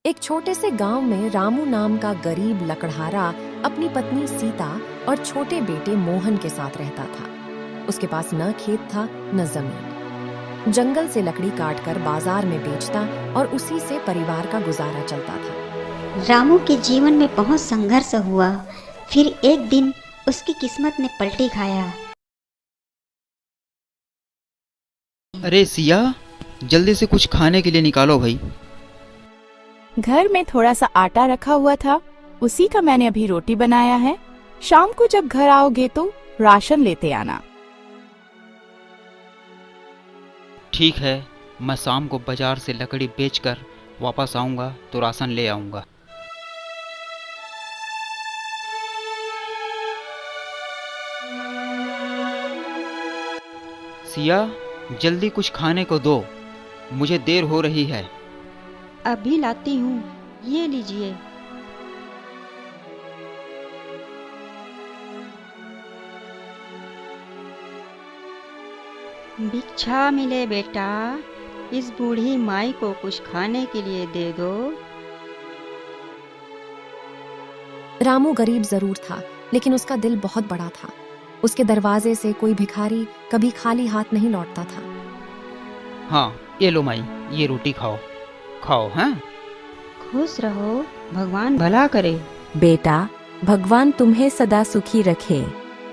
एक छोटे से गांव में रामू नाम का गरीब लकड़हारा अपनी पत्नी सीता और छोटे बेटे मोहन के साथ रहता था। उसके पास न खेत था न जमीन। जंगल से लकड़ी काटकर बाजार में बेचता और उसी से परिवार का गुजारा चलता था। रामू के जीवन में बहुत संघर्ष हुआ। फिर एक दिन उसकी किस्मत ने पलटी खाया। अरे सिया, जल्दी से कुछ खाने के लिए निकालो भाई। घर में थोड़ा सा आटा रखा हुआ था, उसी का मैंने अभी रोटी बनाया है। शाम को जब घर आओगे तो राशन लेते आना। ठीक है, मैं शाम को बाजार से लकड़ी बेचकर वापस आऊंगा तो राशन ले आऊंगा। सिया, जल्दी कुछ खाने को दो, मुझे देर हो रही है। अभी लाती हूँ, ये लीजिए। भिक्षा मिले बेटा, इस बूढ़ी माई को कुछ खाने के लिए दे दो। रामू गरीब जरूर था, लेकिन उसका दिल बहुत बड़ा था। उसके दरवाजे से कोई भिखारी कभी खाली हाथ नहीं लौटता था। हाँ, ये लो माई, ये रोटी खाओ खाओ। हाँ, खुश रहो, भगवान भला करे। बेटा, भगवान तुम्हें सदा सुखी रखे।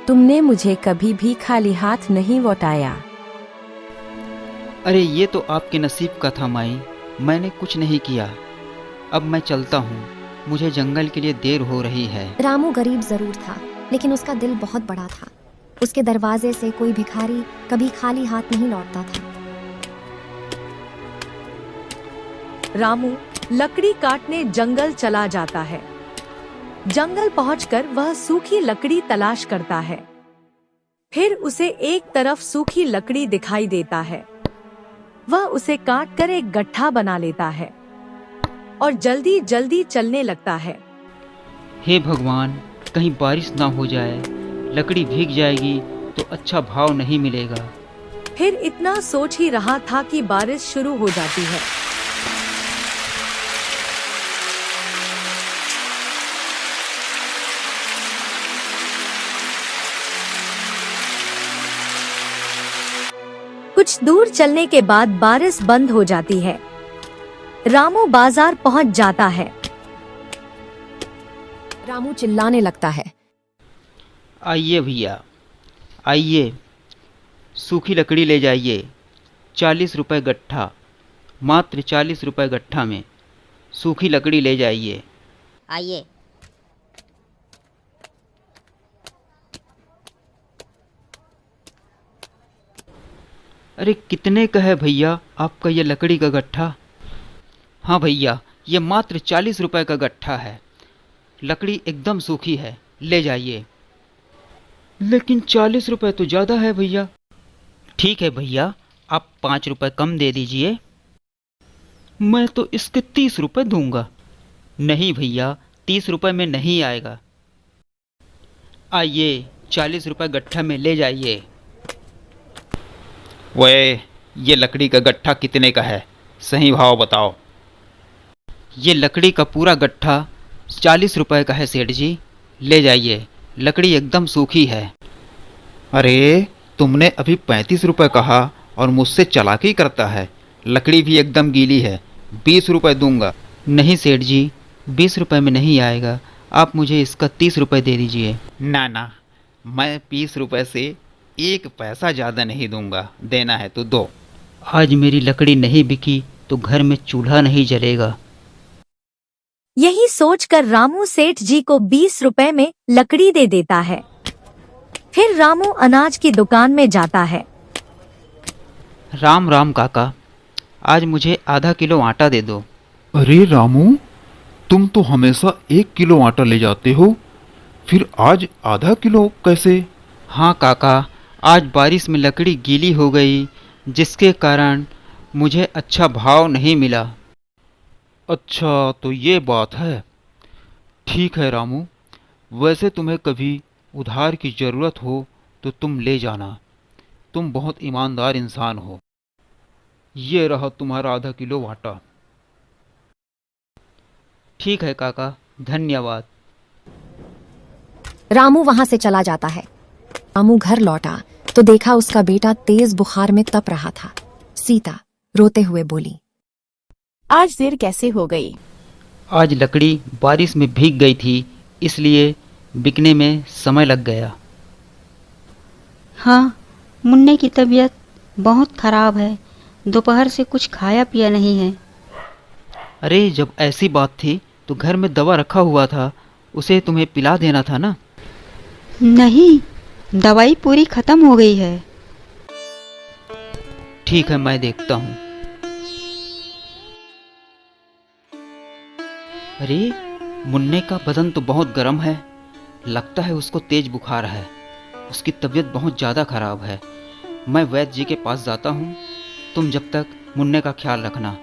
तुमने मुझे कभी भी खाली हाथ नहीं लौटाया। अरे ये तो आपके नसीब का था माई, मैंने कुछ नहीं किया। अब मैं चलता हूँ, मुझे जंगल के लिए देर हो रही है। रामू गरीब जरूर था, लेकिन उसका दिल बहुत बड़ा था। उसके दरवाजे से कोई भिखारी कभी खाली हाथ नहीं लौटता था। रामू लकड़ी काटने जंगल चला जाता है। जंगल पहुंचकर वह सूखी लकड़ी तलाश करता है। फिर उसे एक तरफ सूखी लकड़ी दिखाई देता है। वह उसे काटकर एक गट्ठा बना लेता है और जल्दी जल्दी चलने लगता है। हे भगवान, कहीं बारिश ना हो जाए, लकड़ी भीग जाएगी तो अच्छा भाव नहीं मिलेगा। फिर इतना सोच ही रहा था कि बारिश शुरू हो जाती है। कुछ दूर चलने के बाद बारिश बंद हो जाती है। रामू बाजार पहुंच जाता है। रामू चिल्लाने लगता है, आइए भैया, आइए, सूखी लकड़ी ले जाइए। 40 रुपए गट्ठा, मात्र 40 रुपए गट्ठा में सूखी लकड़ी ले जाइए। आइए। अरे कितने का है भैया आपका ये लकड़ी का गट्ठा? हाँ भैया, ये मात्र 40 रुपए का गट्ठा है। लकड़ी एकदम सूखी है, ले जाइए। लेकिन 40 रुपए तो ज़्यादा है भैया। ठीक है भैया, आप 5 रुपए कम दे दीजिए। मैं तो इसके 30 रुपए दूंगा। नहीं भैया, 30 रुपए में नहीं आएगा। आइए, 40 रुपए गट्ठा में ले जाइए। वे, ये लकड़ी का गट्ठा कितने का है? सही भाव बताओ। ये लकड़ी का पूरा गट्ठा 40 रुपए का है सेठ जी, ले जाइए। लकड़ी एकदम सूखी है। अरे, तुमने अभी 35 रुपए कहा और मुझसे चालाकी करता है। लकड़ी भी एकदम गीली है, 20 रुपए दूंगा। नहीं सेठ जी, 20 रुपए में नहीं आएगा। आप मुझे इसका 30 रुपए दे दीजिए। ना ना, मैं 20 रुपए से 1 पैसा ज़्यादा नहीं दूंगा। देना है तो दो। आज मेरी लकड़ी नहीं बिकी तो घर में चूल्हा नहीं जलेगा। यही सोचकर रामू सेठ जी को 20 रुपए में लकड़ी दे देता है। फिर रामू अनाज की दुकान में जाता है। राम राम काका, आज मुझे आधा किलो आटा दे दो। अरे रामू, तुम तो हमेशा 1 किलो आटा ले जाते हो, फिर आज आधा किलो कैसे? हाँ काका, आज बारिश में लकड़ी गीली हो गई, जिसके कारण मुझे अच्छा भाव नहीं मिला। अच्छा, तो ये बात है। ठीक है रामू, वैसे तुम्हें कभी उधार की ज़रूरत हो तो तुम ले जाना। तुम बहुत ईमानदार इंसान हो। ये रहा तुम्हारा आधा किलो आटा। ठीक है काका, धन्यवाद। रामू वहां से चला जाता है। रामू घर लौटा तो देखा उसका बेटा तेज बुखार में तप रहा था। सीता रोते हुए बोली, आज देर कैसे हो गई? आज लकड़ी बारिश में भीग गई थी, इसलिए बिकने में समय लग गया। हाँ, मुन्ने की तबीयत बहुत खराब है। दोपहर से कुछ खाया पिया नहीं है। अरे जब ऐसी बात थी तो घर में दवा रखा हुआ था, उसे तुम्हें पिला देना था ना। नहीं, दवाई पूरी खत्म हो गई है। ठीक है, मैं देखता हूँ। अरे मुन्ने का बदन तो बहुत गर्म है, लगता है उसको तेज बुखार है। उसकी तबीयत बहुत ज़्यादा खराब है। मैं वैद्य जी के पास जाता हूँ, तुम जब तक मुन्ने का ख्याल रखना।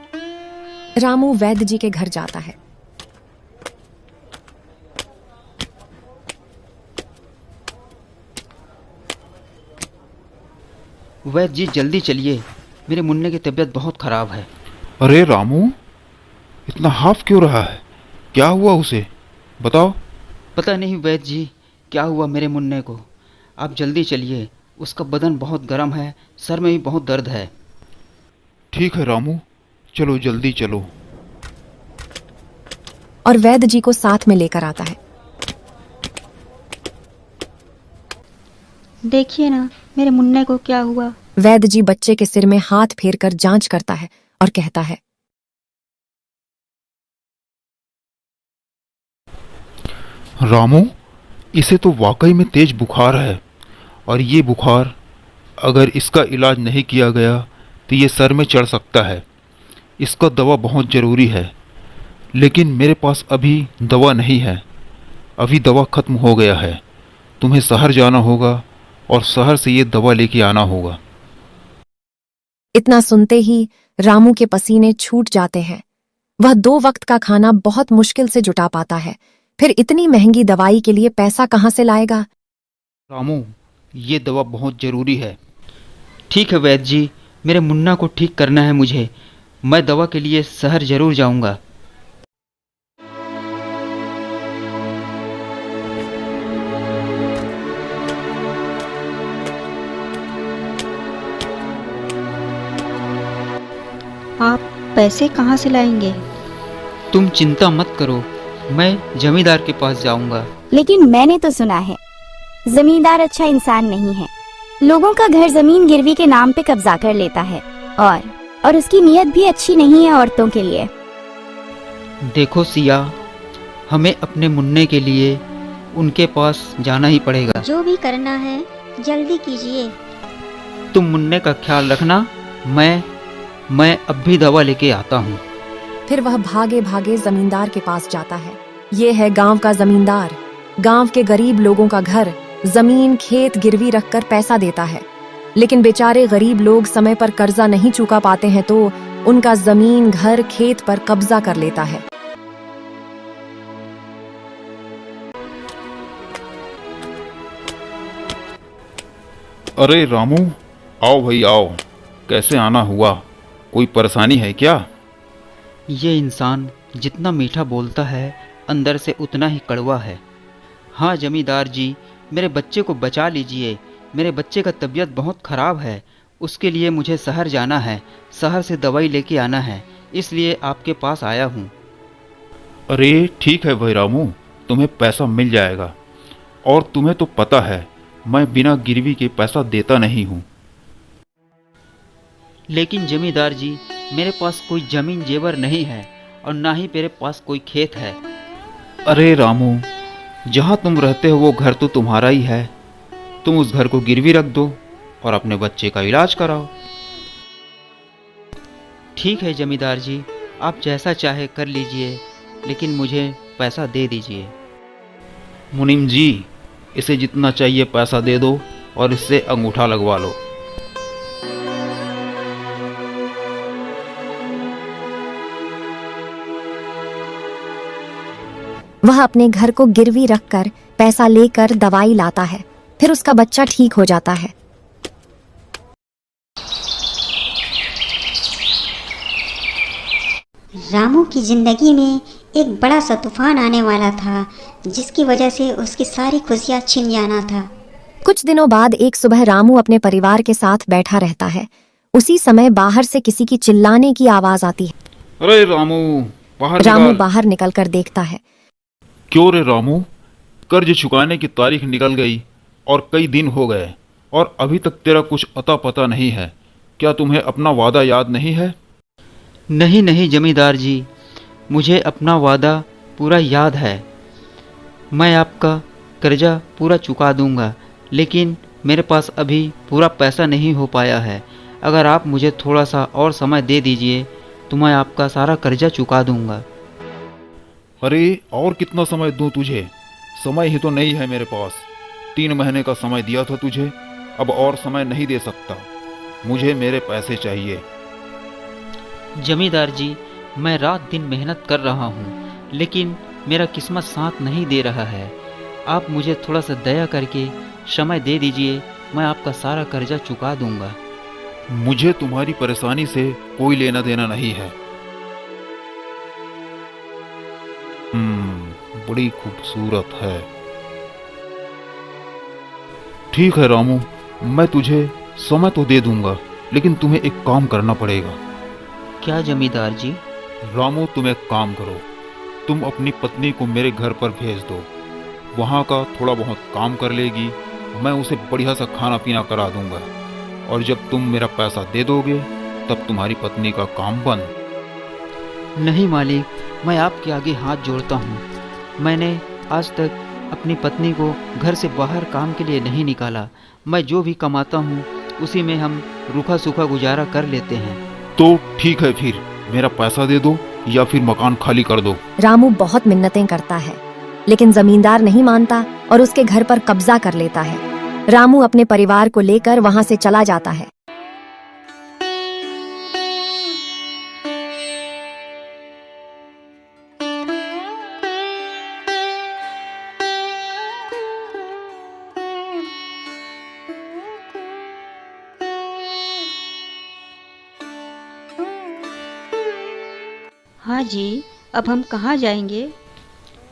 रामू वैद्य जी के घर जाता है। वैद्य जी जल्दी चलिए, मेरे मुन्ने की तबीयत बहुत खराब है। अरे रामू, इतना हाफ क्यों रहा है? क्या हुआ उसे? बताओ। पता नहीं वैद्य जी, क्या हुआ मेरे मुन्ने को। आप जल्दी चलिए, उसका बदन बहुत गर्म है, सर में भी बहुत दर्द है। ठीक है रामू, चलो जल्दी चलो। और वैद्य जी को साथ में लेकर आता है। देखिए ना, मेरे मुन्ने को क्या हुआ। वैद्य जी बच्चे के सिर में हाथ फेरकर जांच करता है और कहता है, रामू, इसे तो वाकई में तेज बुखार है, और ये बुखार अगर इसका इलाज नहीं किया गया तो ये सर में चढ़ सकता है। इसका दवा बहुत ज़रूरी है, लेकिन मेरे पास अभी दवा नहीं है। अभी दवा ख़त्म हो गया है। तुम्हें शहर जाना होगा और शहर से ये दवा लेके आना होगा। इतना सुनते ही रामू के पसीने छूट जाते हैं। वह 2 वक्त का खाना बहुत मुश्किल से जुटा पाता है, फिर इतनी महंगी दवाई के लिए पैसा कहाँ से लाएगा। रामू, ये दवा बहुत ज़रूरी है। ठीक है वैद्य जी, मेरे मुन्ना को ठीक करना है मुझे। मैं दवा के लिए शहर ज़रूर जाऊंगा। आप पैसे कहाँ से लाएंगे? तुम चिंता मत करो, मैं जमींदार के पास जाऊंगा। लेकिन मैंने तो सुना है जमींदार अच्छा इंसान नहीं है। लोगों का घर जमीन गिरवी के नाम पे कब्जा कर लेता है और उसकी नीयत भी अच्छी नहीं है औरतों के लिए। देखो सिया, हमें अपने मुन्ने के लिए उनके पास जाना ही पड़ेगा। जो भी करना है जल्दी कीजिए। तुम मुन्ने का ख्याल रखना, मैं अब भी दवा लेके आता हूँ। फिर वह भागे भागे जमींदार के पास जाता है। ये है गांव का जमींदार। गांव के गरीब लोगों का घर, जमीन, खेत गिरवी रखकर पैसा देता है, लेकिन बेचारे गरीब लोग समय पर कर्जा नहीं चुका पाते हैं तो उनका जमीन, घर, खेत पर कब्जा कर लेता है। अरे रामू, आओ भाई आओ। कैसे आना हुआ? कोई परेशानी है क्या? ये इंसान जितना मीठा बोलता है अंदर से उतना ही कड़वा है। हाँ जमींदार जी, मेरे बच्चे को बचा लीजिए। मेरे बच्चे का तबीयत बहुत ख़राब है, उसके लिए मुझे शहर जाना है, शहर से दवाई लेके आना है, इसलिए आपके पास आया हूँ। अरे ठीक है भाई रामू, तुम्हें पैसा मिल जाएगा। और तुम्हें तो पता है मैं बिना गिरवी के पैसा देता नहीं हूँ। लेकिन जमींदार जी, मेरे पास कोई ज़मीन जेवर नहीं है और ना ही मेरे पास कोई खेत है। अरे रामू, जहाँ तुम रहते हो वो घर तो तुम्हारा ही है। तुम उस घर को गिरवी रख दो और अपने बच्चे का इलाज कराओ। ठीक है जमींदार जी, आप जैसा चाहे कर लीजिए, लेकिन मुझे पैसा दे दीजिए। मुनीम जी, इसे जितना चाहिए पैसा दे दो और इससे अंगूठा लगवा लो। वह अपने घर को गिरवी रखकर पैसा लेकर दवाई लाता है, फिर उसका बच्चा ठीक हो जाता है। रामू की जिंदगी में एक बड़ा सा तूफान आने वाला था, जिसकी वजह से उसकी सारी खुशियाँ छिन जाना था। कुछ दिनों बाद एक सुबह रामू अपने परिवार के साथ बैठा रहता है। उसी समय बाहर से किसी की चिल्लाने की आवाज आती है। अरे रामू, बाहर रामू निकाल। बाहर निकलकर देखता है। क्यों रे रामू, कर्ज चुकाने की तारीख निकल गई और कई दिन हो गए और अभी तक तेरा कुछ अता पता नहीं है। क्या तुम्हें अपना वादा याद नहीं है? नहीं नहीं जमींदार जी, मुझे अपना वादा पूरा याद है। मैं आपका कर्जा पूरा चुका दूंगा, लेकिन मेरे पास अभी पूरा पैसा नहीं हो पाया है। अगर आप मुझे थोड़ा सा और समय दे दीजिए तो मैं आपका सारा कर्जा चुका दूंगा। अरे और कितना समय दूं तुझे? समय ही तो नहीं है मेरे पास। 3 महीने का समय दिया था तुझे, अब और समय नहीं दे सकता। मुझे मेरे पैसे चाहिए। जमींदार जी, मैं रात दिन मेहनत कर रहा हूँ, लेकिन मेरा किस्मत साथ नहीं दे रहा है। आप मुझे थोड़ा सा दया करके समय दे दीजिए, मैं आपका सारा कर्जा चुका दूंगा। मुझे तुम्हारी परेशानी से कोई लेना देना नहीं है। बड़ी खूबसूरत है। ठीक है रामू, मैं तुझे समय तो दे दूंगा, लेकिन तुम्हें एक काम करना पड़ेगा। क्या जमींदार जी? रामू, तुम एक काम करो, तुम अपनी पत्नी को मेरे घर पर भेज दो। वहाँ का थोड़ा बहुत काम कर लेगी, मैं उसे बढ़िया सा खाना पीना करा दूंगा, और जब तुम मेरा पैसा दे दोगे तब तुम्हारी पत्नी का काम बंद। नहीं मालिक, मैं आपके आगे हाथ जोड़ता हूँ। मैंने आज तक अपनी पत्नी को घर से बाहर काम के लिए नहीं निकाला। मैं जो भी कमाता हूँ उसी में हम रूखा सूखा गुजारा कर लेते हैं। तो ठीक है, फिर मेरा पैसा दे दो या फिर मकान खाली कर दो। रामू बहुत मिन्नतें करता है, लेकिन जमींदार नहीं मानता और उसके घर पर कब्जा कर लेता है। रामू अपने परिवार को लेकर वहां से चला जाता है। हाँ जी, अब हम कहाँ जाएंगे?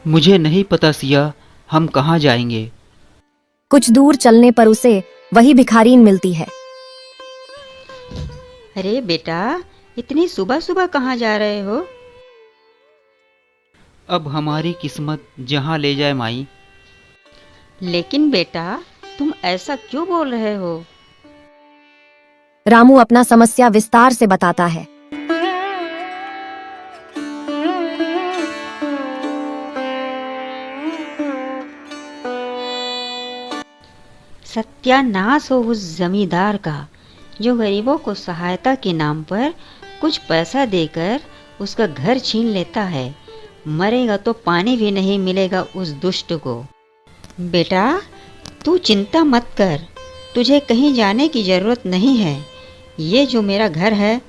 मुझे नहीं पता सिया, हम कहाँ जाएंगे। कुछ दूर चलने पर उसे वही भिखारीन मिलती है। अरे बेटा, इतनी सुबह सुबह कहाँ जा रहे हो? अब हमारी किस्मत जहाँ ले जाए माई। लेकिन बेटा, तुम ऐसा क्यों बोल रहे हो? रामू अपना समस्या विस्तार से बताता है। सत्यानाश हो उस जमींदार का, जो गरीबों को सहायता के नाम पर कुछ पैसा देकर उसका घर छीन लेता है। मरेगा तो पानी भी नहीं मिलेगा उस दुष्ट को। बेटा, तू चिंता मत कर, तुझे कहीं जाने की ज़रूरत नहीं है। ये जो मेरा घर है,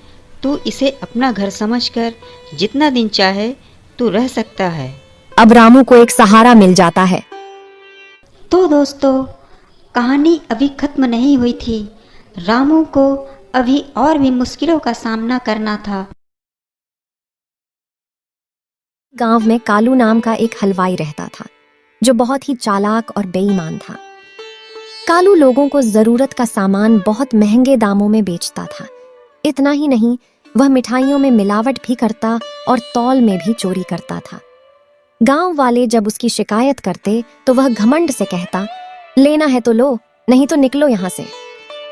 तू इसे अपना घर समझकर जितना दिन चाहे तू रह सकता है। अब रामू को एक सहारा मिल जाता है। तो दोस्तों, कहानी अभी खत्म नहीं हुई थी। रामू को अभी और भी मुश्किलों का सामना करना था। गांव में कालू नाम का एक हलवाई रहता था, जो बहुत ही चालाक और बेईमान था। कालू लोगों को जरूरत का सामान बहुत महंगे दामों में बेचता था। इतना ही नहीं, वह मिठाइयों में मिलावट भी करता और तौल में भी चोरी करता था। गांव वाले जब उसकी शिकायत करते तो वह घमंड से कहता, लेना है तो लो, नहीं तो निकलो यहाँ से।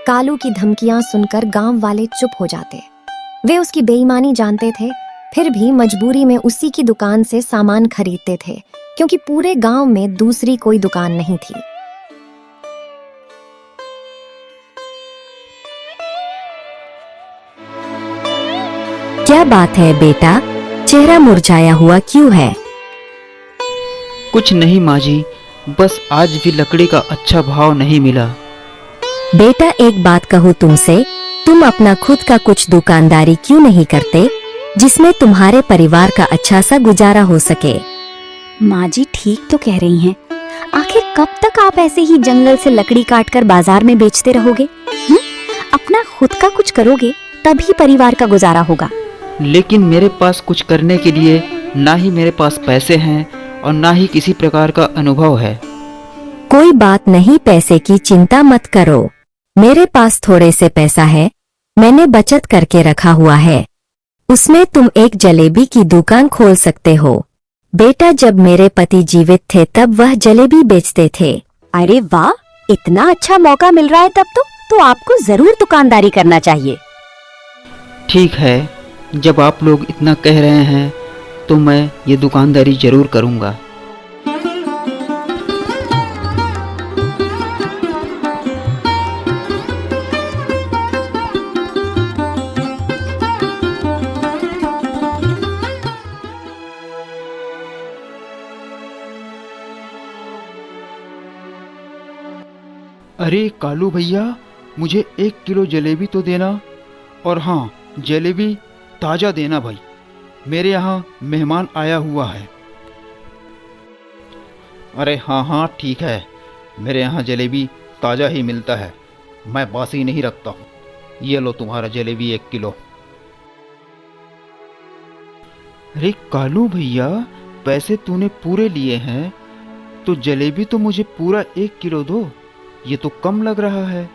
कालू की धमकियां सुनकर गांव वाले चुप हो जाते। वे उसकी बेईमानी जानते थे, फिर भी मजबूरी में उसी की दुकान से सामान खरीदते थे, क्योंकि पूरे गांव में दूसरी कोई दुकान नहीं थी। क्या बात है बेटा, चेहरा मुरझाया हुआ क्यों है? कुछ नहीं माँ जी, बस आज भी लकड़ी का अच्छा भाव नहीं मिला। बेटा एक बात कहूँ तुमसे, तुम अपना खुद का कुछ दुकानदारी क्यों नहीं करते, जिसमें तुम्हारे परिवार का अच्छा सा गुजारा हो सके? माँ जी ठीक तो कह रही हैं। आखिर कब तक आप ऐसे ही जंगल से लकड़ी काटकर बाजार में बेचते रहोगे? अपना खुद का कुछ करोगे तभी परिवार का गुजारा होगा। लेकिन मेरे पास कुछ करने के लिए ना ही मेरे पास पैसे हैं और ना ही किसी प्रकार का अनुभव है। कोई बात नहीं, पैसे की चिंता मत करो। मेरे पास थोड़े से पैसा है, मैंने बचत करके रखा हुआ है। उसमें तुम एक जलेबी की दुकान खोल सकते हो। बेटा, जब मेरे पति जीवित थे तब वह जलेबी बेचते थे। अरे वाह, इतना अच्छा मौका मिल रहा है तब तो आपको जरूर दुकानदारी करना चाहिए। ठीक है, जब आप लोग इतना कह रहे हैं तो मैं ये दुकानदारी जरूर करूँगा। अरे कालू भैया, मुझे 1 किलो जलेबी तो देना, और हाँ, जलेबी ताज़ा देना भाई, मेरे यहाँ मेहमान आया हुआ है। अरे हाँ हाँ ठीक है, मेरे यहाँ जलेबी ताज़ा ही मिलता है, मैं बासी नहीं रखता हूँ। ये लो तुम्हारा जलेबी 1 किलो। अरे कालू भैया, पैसे तूने पूरे लिए हैं तो जलेबी तो मुझे पूरा 1 किलो दो। ये तो कम लग रहा है,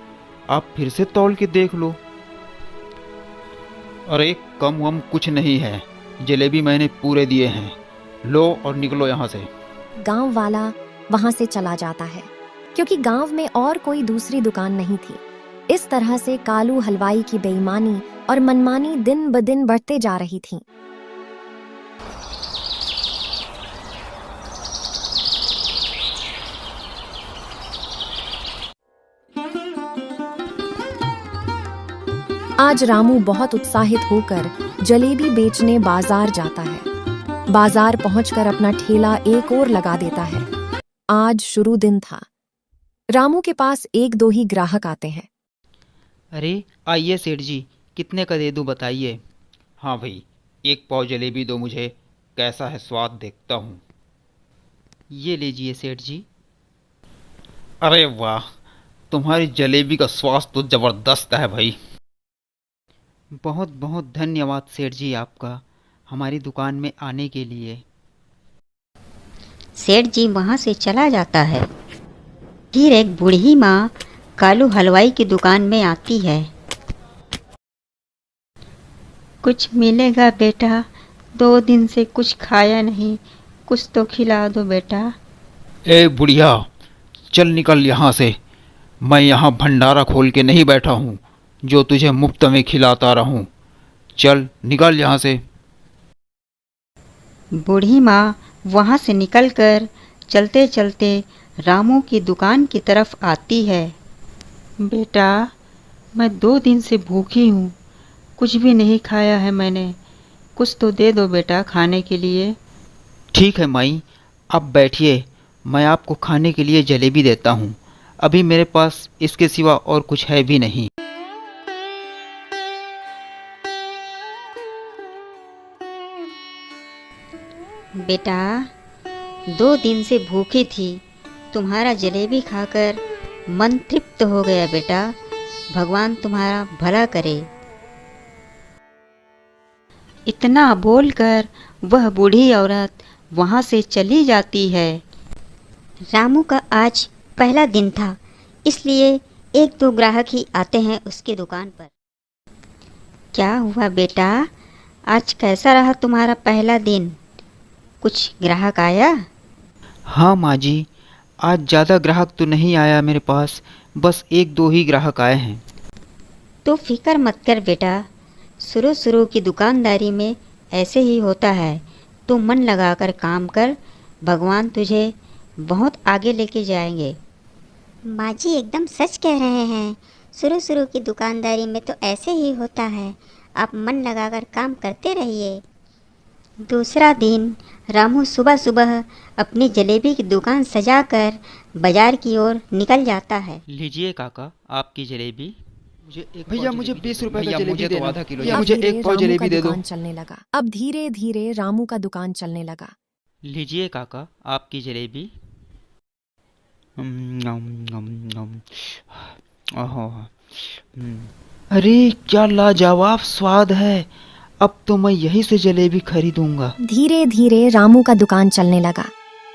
आप फिर से तौल के देख लो। अरे कम वम कुछ नहीं है, जलेबी मैंने पूरे दिए हैं, लो और निकलो यहाँ से। गांव वाला वहां से चला जाता है क्योंकि गांव में और कोई दूसरी दुकान नहीं थी। इस तरह से कालू हलवाई की बेईमानी और मनमानी दिन ब दिन बढ़ते जा रही थी। आज रामू बहुत उत्साहित होकर जलेबी बेचने बाजार जाता है। बाजार पहुंचकर अपना ठेला एक और लगा देता है। आज शुरू दिन था। रामू के पास 1-2 ही ग्राहक आते हैं। अरे आइए सेठ जी, कितने का दे दूं बताइए। हाँ भाई, 1 पाव जलेबी दो मुझे, कैसा है स्वाद देखता हूँ। ये लीजिए सेठ जी। अरे वाह, तुम्हारी जलेबी का स्वाद तो ज़बरदस्त है भाई। बहुत बहुत धन्यवाद सेठ जी आपका, हमारी दुकान में आने के लिए। सेठ जी वहाँ से चला जाता है। फिर एक बूढ़ी माँ कालू हलवाई की दुकान में आती है। कुछ मिलेगा बेटा, 2 दिन से कुछ खाया नहीं, कुछ तो खिला दो बेटा। ए बुढ़िया, चल निकल यहाँ से। मैं यहाँ भंडारा खोल के नहीं बैठा हूँ जो तुझे मुफ्त में खिलाता रहूं। चल निकल यहाँ से। बूढ़ी माँ वहाँ से निकलकर चलते चलते रामू की दुकान की तरफ आती है। बेटा, मैं 2 दिन से भूखी हूँ, कुछ भी नहीं खाया है मैंने, कुछ तो दे दो बेटा खाने के लिए। ठीक है माई, आप बैठिए, मैं आपको खाने के लिए जलेबी देता हूँ। अभी मेरे पास इसके सिवा और कुछ है भी नहीं। बेटा, 2 दिन से भूखी थी, तुम्हारा जलेबी खाकर मन तृप्त हो गया बेटा, भगवान तुम्हारा भला करे। इतना बोलकर वह बूढ़ी औरत वहाँ से चली जाती है। रामू का आज पहला दिन था, इसलिए 1-2 ग्राहक ही आते हैं उसकी दुकान पर। क्या हुआ बेटा, आज कैसा रहा तुम्हारा पहला दिन? कुछ ग्राहक आया? हाँ माँ जी, आज ज़्यादा ग्राहक तो नहीं आया मेरे पास, बस 1-2 ही ग्राहक आए हैं। तो फिक्र मत कर बेटा, शुरू की दुकानदारी में ऐसे ही होता है। तू मन लगाकर काम कर, भगवान तुझे बहुत आगे लेके जाएंगे। माँ जी एकदम सच कह रहे हैं, शुरू की दुकानदारी में तो ऐसे ही होता है, आप मन लगाकर काम करते रहिए। दूसरा दिन रामू सुबह सुबह अपनी जलेबी की दुकान सजाकर बाजार की ओर निकल जाता है। लीजिए काका, आपकी जलेबी। भैया मुझे 20 रुपए का जलेबी मुझे तो देना। आधा किलो भैया अब मुझे धीरे 1 पाव रामू का जलेबी दे दो। दुकान चलने लगा। अब धीरे धीरे रामू का दुकान चलने लगा। लीजिए काका, आपकी जलेबी। ओहो, अरे क्या लाजवाब स्वाद है। अब तो मैं यहीं से जलेबी खरीदूंगा। धीरे धीरे रामू का दुकान चलने लगा,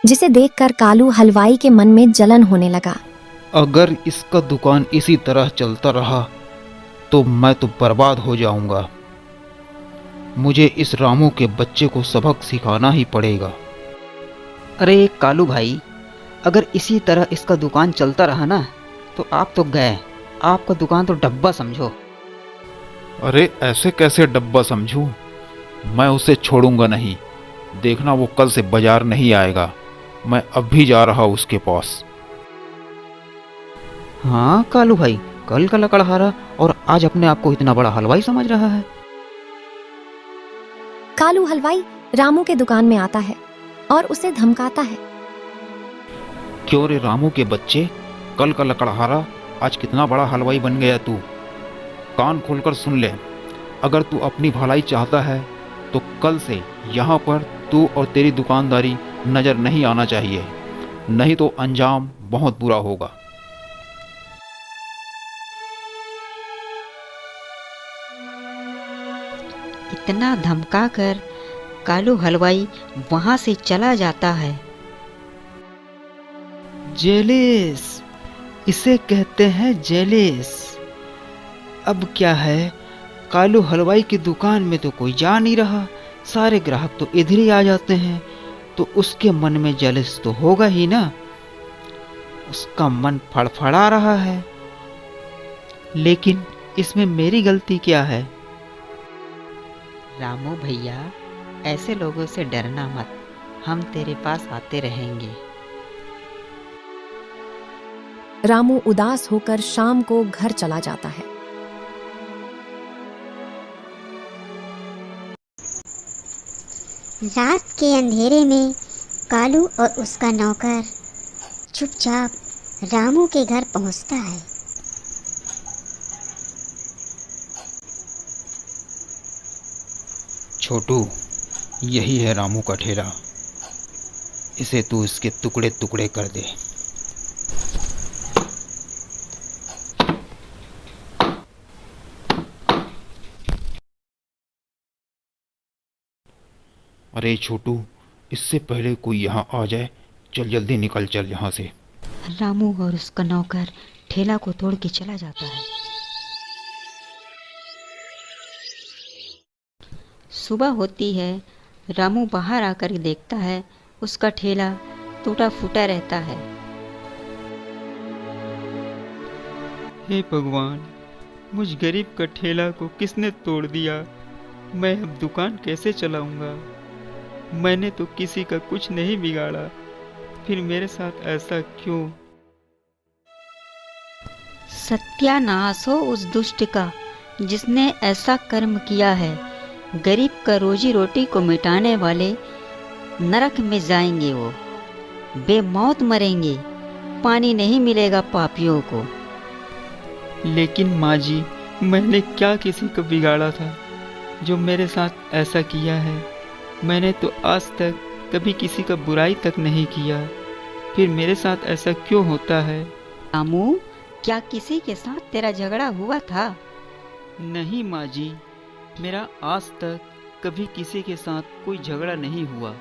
जिसे देखकर कालू हलवाई के मन में जलन होने लगा। अगर इसका दुकान इसी तरह चलता रहा तो मैं तो बर्बाद हो जाऊंगा। मुझे इस रामू के बच्चे को सबक सिखाना ही पड़ेगा। अरे कालू भाई, अगर इसी तरह इसका दुकान चलता रहा ना तो आप तो गए। आपका दुकान तो डब्बा समझो। अरे ऐसे कैसे डब्बा समझूं? मैं उसे छोड़ूंगा नहीं। देखना वो कल से बाजार नहीं आएगा। मैं अब भी जा रहा हूं उसके पास। हाँ कालू भाई, कल का लकड़हारा और आज अपने आप को इतना बड़ा हलवाई समझ रहा है। कालू हलवाई रामू के दुकान में आता है और उसे धमकाता है। क्यों रे रामू के बच्चे, कल का लकड़हारा आज कितना बड़ा हलवाई बन गया तू। कान खोलकर सुन ले, अगर तू अपनी भलाई चाहता है तो कल से यहाँ पर तू और तेरी दुकानदारी नजर नहीं आना चाहिए, नहीं तो अंजाम बहुत बुरा होगा। इतना धमकाकर कालू हलवाई वहां से चला जाता है। जेलिस, इसे कहते हैं जेलिस। अब क्या है, कालू हलवाई की दुकान में तो कोई जा नहीं रहा, सारे ग्राहक तो इधर ही आ जाते हैं, तो उसके मन में जेलिस तो होगा ही ना। उसका मन फड़फड़ा रहा है। लेकिन इसमें मेरी गलती क्या है? रामू भैया, ऐसे लोगों से डरना मत, हम तेरे पास आते रहेंगे। रामू उदास होकर शाम को घर चला जाता है। रात के अंधेरे में कालू और उसका नौकर चुपचाप रामू के घर पहुंचता है। छोटू, यही है रामू का ठेला। इसे तू इसके टुकड़े टुकड़े कर दे। अरे छोटू, इससे पहले कोई यहाँ आ जाए, चल जल्दी निकल चल यहाँ से। रामू और उसका नौकर ठेला को तोड़ के चला जाता है। सुबह होती है। रामू बाहर आकर देखता है उसका ठेला टूटा फूटा रहता है। हे भगवान, मुझ गरीब का ठेला को किसने तोड़ दिया? मैं अब दुकान कैसे चलाऊंगा? मैंने तो किसी का कुछ नहीं बिगाड़ा, फिर मेरे साथ ऐसा क्यों? सत्यानाश हो उस दुष्ट का जिसने ऐसा कर्म किया है। गरीब का रोजी रोटी को मिटाने वाले नरक में जाएंगे, वो बेमौत मरेंगे, पानी नहीं मिलेगा पापियों को। लेकिन माँ जी, मैंने क्या किसी को बिगाड़ा था जो मेरे साथ ऐसा किया है? मैंने तो आज तक कभी किसी का बुराई तक नहीं किया, फिर मेरे साथ ऐसा क्यों होता है? रामू, क्या किसी के साथ तेरा झगड़ा हुआ था? नहीं माँ जी, मेरा आज तक कभी किसी के साथ कोई झगड़ा नहीं हुआ।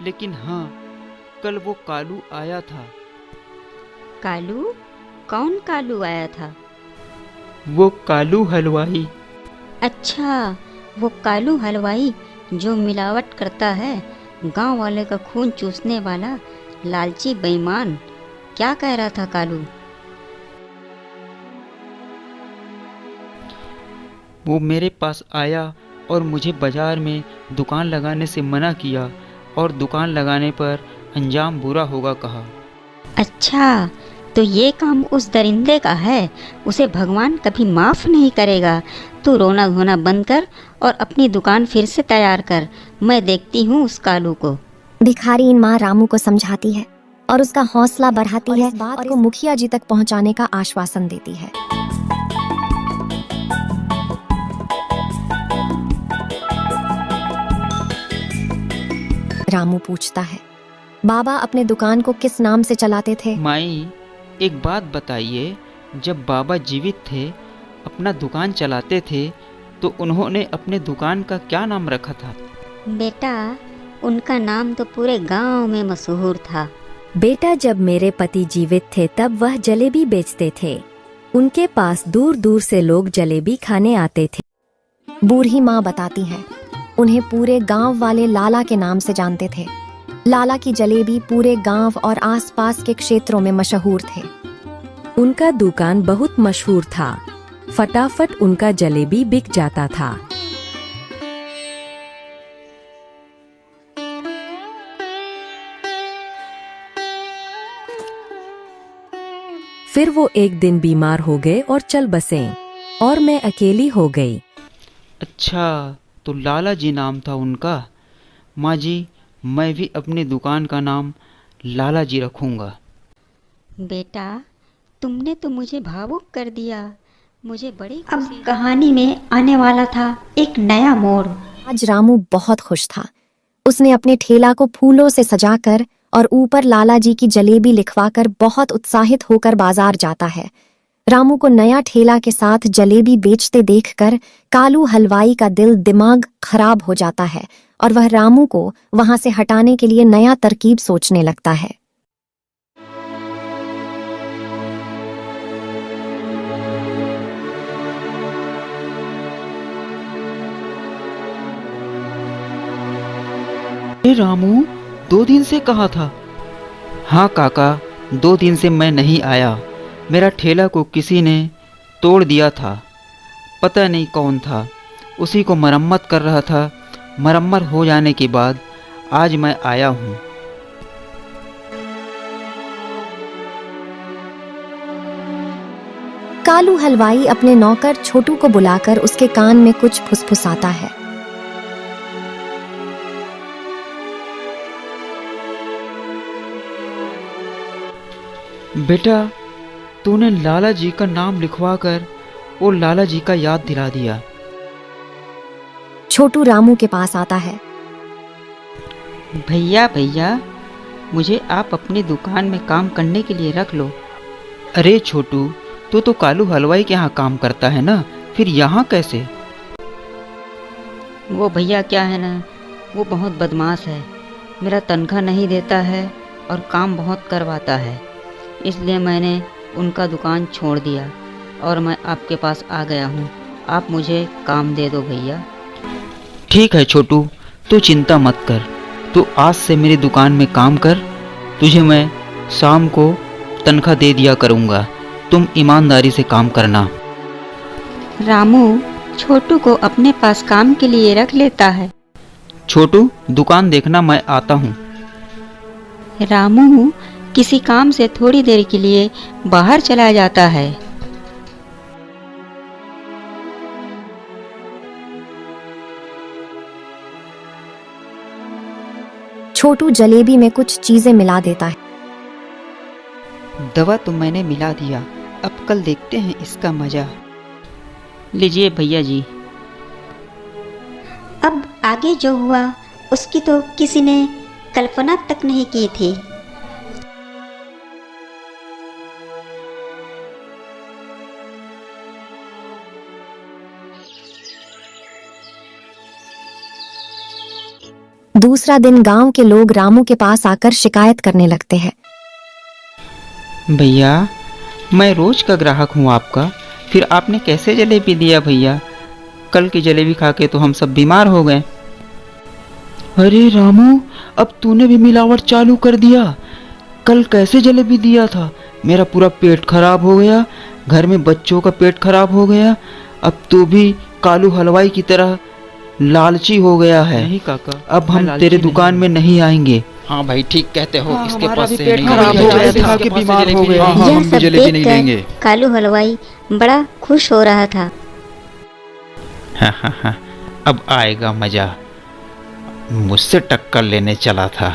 लेकिन हाँ, कल वो कालू आया था। कालू? कौन कालू आया था? वो कालू हलवाई। अच्छा, वो कालू हलवाई जो मिलावट करता है, गांव वाले का खून चूसने वाला लालची बेईमान। क्या कह रहा था कालू? वो मेरे पास आया और मुझे बाजार में दुकान लगाने से मना किया और दुकान लगाने पर अंजाम बुरा होगा कहा। अच्छा, तो ये काम उस दरिंदे का है, उसे भगवान कभी माफ़ नहीं करेगा। तू रोना धोना बंद कर और अपनी दुकान फिर से तैयार कर। मैं देखती हूँ उस कालू को। भिखारीन माँ रामू को समझाती है और उसका हौसला बढ़ाती है, बात को मुखिया जी तक पहुँचाने का आश्वासन देती है। रामू पूछता है, बाबा अपने दुकान को किस नाम से चलाते थे? माई, एक बात बताइए, जब बाबा जीवित थे, अपना दुकान चलाते थे, तो उन्होंने अपने दुकान का क्या नाम रखा था? बेटा, उनका नाम तो पूरे गांव में मशहूर था। बेटा, जब मेरे पति जीवित थे तब वह जलेबी बेचते थे। उनके पास दूर दूर से लोग जलेबी खाने आते थे। बूढ़ी माँ बताती है, उन्हें पूरे गांव वाले लाला के नाम से जानते थे। लाला की जलेबी पूरे गांव और आसपास के क्षेत्रों में मशहूर थे। उनका दुकान बहुत मशहूर था। फटाफट उनका जलेबी बिक जाता था। फिर वो एक दिन बीमार हो गए और चल बसे और मैं अकेली हो गई। अच्छा, तो लाला जी नाम था उनका। माँ जी, मैं भी अपनी दुकान का नाम लाला जी रखूँगा। बेटा, तुमने तो मुझे भावुक कर दिया। मुझे बड़ी खुशी। अब कहानी में आने वाला था एक नया मोड़। आज रामू बहुत खुश था। उसने अपने ठेला को फूलों से सजाकर और ऊपर लाला जी की जलेबी लिखवाकर बहुत उत्साहित होकर बाजार जाता है। रामू को नया ठेला के साथ जलेबी बेचते देखकर कालू हलवाई का दिल दिमाग खराब हो जाता है और वह रामू को वहां से हटाने के लिए नया तरकीब सोचने लगता है। अरे रामू, 2 दिन से कहा था? हाँ काका, 2 दिन से मैं नहीं आया। मेरा ठेला को किसी ने तोड़ दिया था। पता नहीं कौन था। उसी को मरम्मत कर रहा था। मरम्मत हो जाने के बाद आज मैं आया हूँ। कालू हलवाई अपने नौकर छोटू को बुलाकर उसके कान में कुछ फुसफुसाता है। बेटा, तूने लाला जी का नाम लिखवाकर वो लाला जी का याद दिला दिया। छोटू रामू के पास आता है। भैया भैया, मुझे आप अपनी दुकान में काम करने के लिए रख लो। अरे छोटू, तू तो कालू हलवाई के यहाँ काम करता है ना, फिर यहाँ कैसे? वो भैया क्या है ना, वो बहुत बदमाश है। मेरा तनख्वाह नहीं देता है और काम बहुत करवाता है। इसलिए मैंने उनका दुकान छोड़ दिया और मैं आपके पास आ गया हूँ। आप मुझे काम दे दो भैया। ठीक है छोटू, तू चिंता मत कर। तू आज से मेरी दुकान में काम कर। तुझे मैं शाम को तनख्वाह दे दिया करूँगा। तुम ईमानदारी से काम करना। रामू छोटू को अपने पास काम के लिए रख लेता है। छोटू, दुकान देखना, मैं आता हूँ। रामू किसी काम से थोड़ी देर के लिए बाहर चला जाता है। छोटू जलेबी में कुछ चीजें मिला देता है। दवा तो मैंने मिला दिया, अब कल देखते हैं इसका मजा। लीजिए भैया जी। अब आगे जो हुआ उसकी तो किसी ने कल्पना तक नहीं की थी। दूसरा दिन गांव के लोग रामू के पास आकर शिकायत करने लगते हैं। भैया, मैं रोज का ग्राहक हूँ आपका, फिर आपने कैसे जलेबी दिया भैया? कल की जलेबी खा के तो हम सब बीमार हो गए। अरे रामू, अब तूने भी मिलावट चालू कर दिया। कल कैसे जलेबी दिया था? मेरा पूरा पेट खराब हो गया, घर में बच्चों का पेट खराब हो गया। अब तू भी कालू हलवाई की तरह लालची हो गया है। नहीं काका, अब हम तेरे दुकान में नहीं आएंगे। हाँ भाई, ठीक कहते हो। इसके पास से पेट खराब हो गया था कि बीमार हो गए। यह सब देखकर कालू हलवाई बड़ा खुश हो रहा था। हाँ, अब आएगा मजा। मुझसे टक्कर लेने चला था,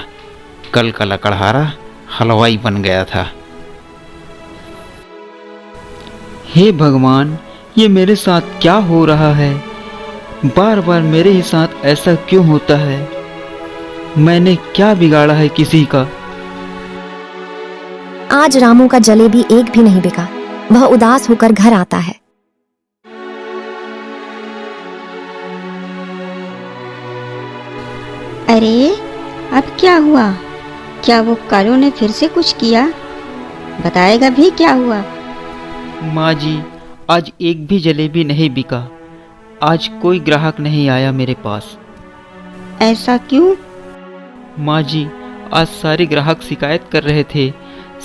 कल का लकड़हारा हलवाई बन गया था। हे भगवान, ये मेरे साथ क्या हो रहा है? बार बार मेरे ही साथ ऐसा क्यों होता है? मैंने क्या बिगाड़ा है किसी का? आज रामू का जलेबी एक भी नहीं बिका। वह उदास होकर घर आता है। अरे अब क्या हुआ? क्या वो कालू ने फिर से कुछ किया? बताएगा भी क्या हुआ? माँ जी, आज एक भी जलेबी नहीं बिका। आज कोई ग्राहक नहीं आया मेरे पास। ऐसा क्यों? माँ जी, आज सारे ग्राहक शिकायत कर रहे थे।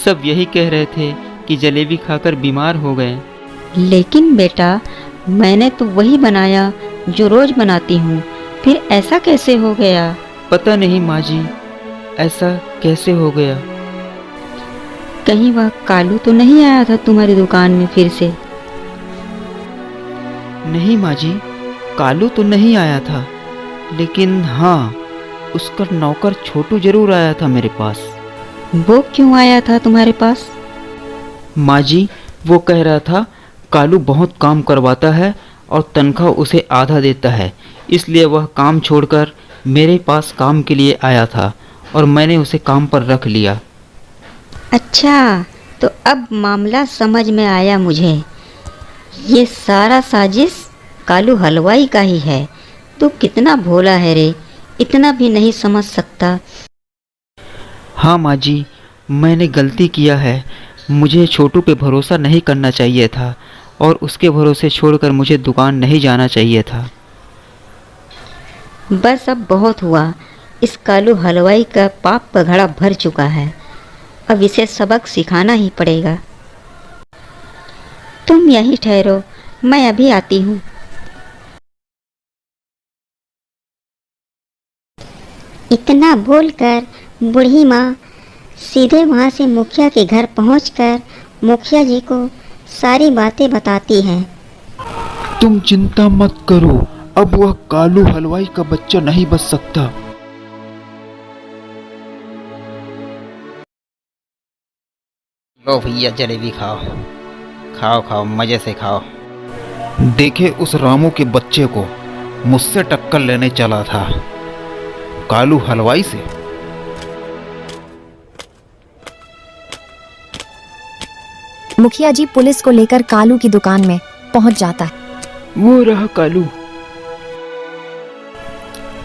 सब यही कह रहे थे कि जलेबी खाकर बीमार हो गए। लेकिन बेटा, मैंने तो वही बनाया जो रोज बनाती हूँ, फिर ऐसा कैसे हो गया? पता नहीं माँ जी, ऐसा कैसे हो गया। कहीं वह कालू तो नहीं आया था तुम्हारी दुकान में फिर से? नहीं माँ जी, कालू तो नहीं आया था, लेकिन हाँ, उसका नौकर छोटू जरूर आया था मेरे पास। वो क्यों आया था तुम्हारे पास? माँ जी, वो कह रहा था कालू बहुत काम करवाता है और तनख्वाह उसे आधा देता है, इसलिए वह काम छोड़कर मेरे पास काम के लिए आया था और मैंने उसे काम पर रख लिया। अच्छा, तो अब मामला समझ में आया मुझे। ये सारा साजिश कालू हलवाई का ही है। तू कितना भोला है रे, इतना भी नहीं समझ सकता। हाँ माँ जी, मैंने गलती किया है। मुझे छोटू पे भरोसा नहीं करना चाहिए था और उसके भरोसे छोड़कर मुझे दुकान नहीं जाना चाहिए था। बस अब बहुत हुआ। इस कालू हलवाई का पाप का घड़ा भर चुका है। अब इसे सबक सिखाना ही पड़ेगा। तुम यहीं ठहरो, मैं अभी आती हूँ। इतना बोलकर बूढ़ी माँ सीधे वहाँ से मुखिया के घर पहुँचकर मुखिया जी को सारी बातें बताती हैं। तुम चिंता मत करो, अब वह कालू हलवाई का बच्चा नहीं बच सकता। लो भैया, जलेबी खाओ खाओ खाओ, मजे से खाओ। देखे उस रामू के बच्चे को, मुझसे टक्कर लेने चला था कालू हलवाई से। मुखिया जी पुलिस को लेकर कालू की दुकान में पहुंच जाता है। वो रहा कालू।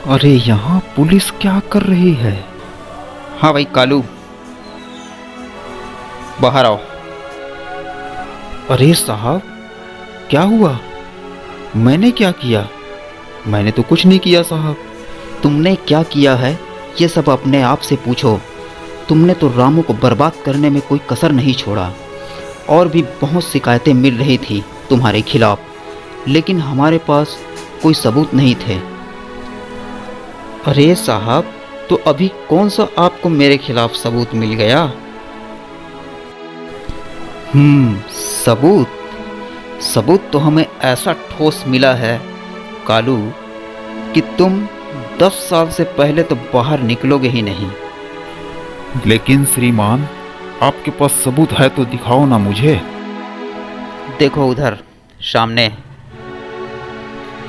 अरे यहाँ पुलिस क्या कर रही है? हाँ भाई कालू, बाहर आओ। अरे साहब, क्या हुआ? मैंने क्या किया? मैंने तो कुछ नहीं किया साहब। तुमने क्या किया है ये सब अपने आप से पूछो। तुमने तो रामू को बर्बाद करने में कोई कसर नहीं छोड़ा। और भी बहुत शिकायतें मिल रही थी तुम्हारे खिलाफ, लेकिन हमारे पास कोई सबूत नहीं थे। अरे साहब, तो अभी कौन सा आपको मेरे खिलाफ सबूत मिल गया? सबूत तो हमें ऐसा ठोस मिला है कालू कि तुम 10 साल से पहले तो बाहर निकलोगे ही नहीं। लेकिन श्रीमान, आपके पास सबूत है तो दिखाओ ना मुझे। देखो उधर सामने,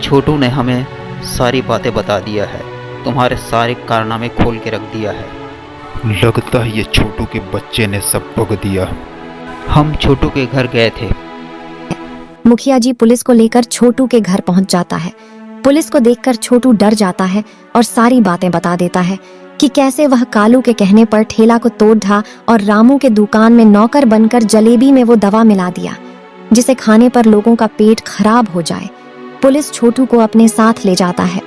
छोटू ने हमें सारी बातें बता दिया है। तुम्हारे सारे कारनामे खोल के रख दिया है। लगता है ये छोटू के बच्चे ने सब बग दिया। हम छोटू के घर गए थे। मुखिया जी पुलिस को लेकर छोटू के घर पहुंच जाता है। पुलिस को देखकर छोटू डर जाता है और सारी बातें बता देता है कि कैसे वह कालू के कहने पर ठेला को तोड़ ढा और रामू के दुकान में नौकर बनकर जलेबी में वो दवा मिला दिया जिसे खाने पर लोगों का पेट खराब हो जाए। पुलिस छोटू को अपने साथ ले जाता है।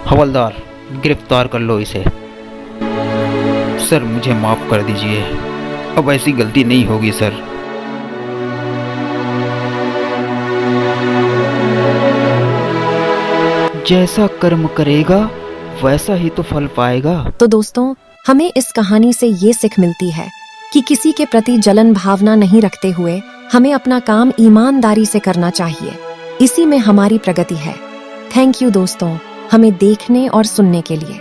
हवलदार, गिरफ्तार कर लो इसे। सर, मुझे माफ कर दीजिए, अब ऐसी गलती नहीं होगी सर। जैसा कर्म करेगा वैसा ही तो फल पाएगा। तो दोस्तों, हमें इस कहानी से ये सीख मिलती है कि किसी के प्रति जलन भावना नहीं रखते हुए हमें अपना काम ईमानदारी से करना चाहिए। इसी में हमारी प्रगति है। थैंक यू दोस्तों, हमें देखने और सुनने के लिए।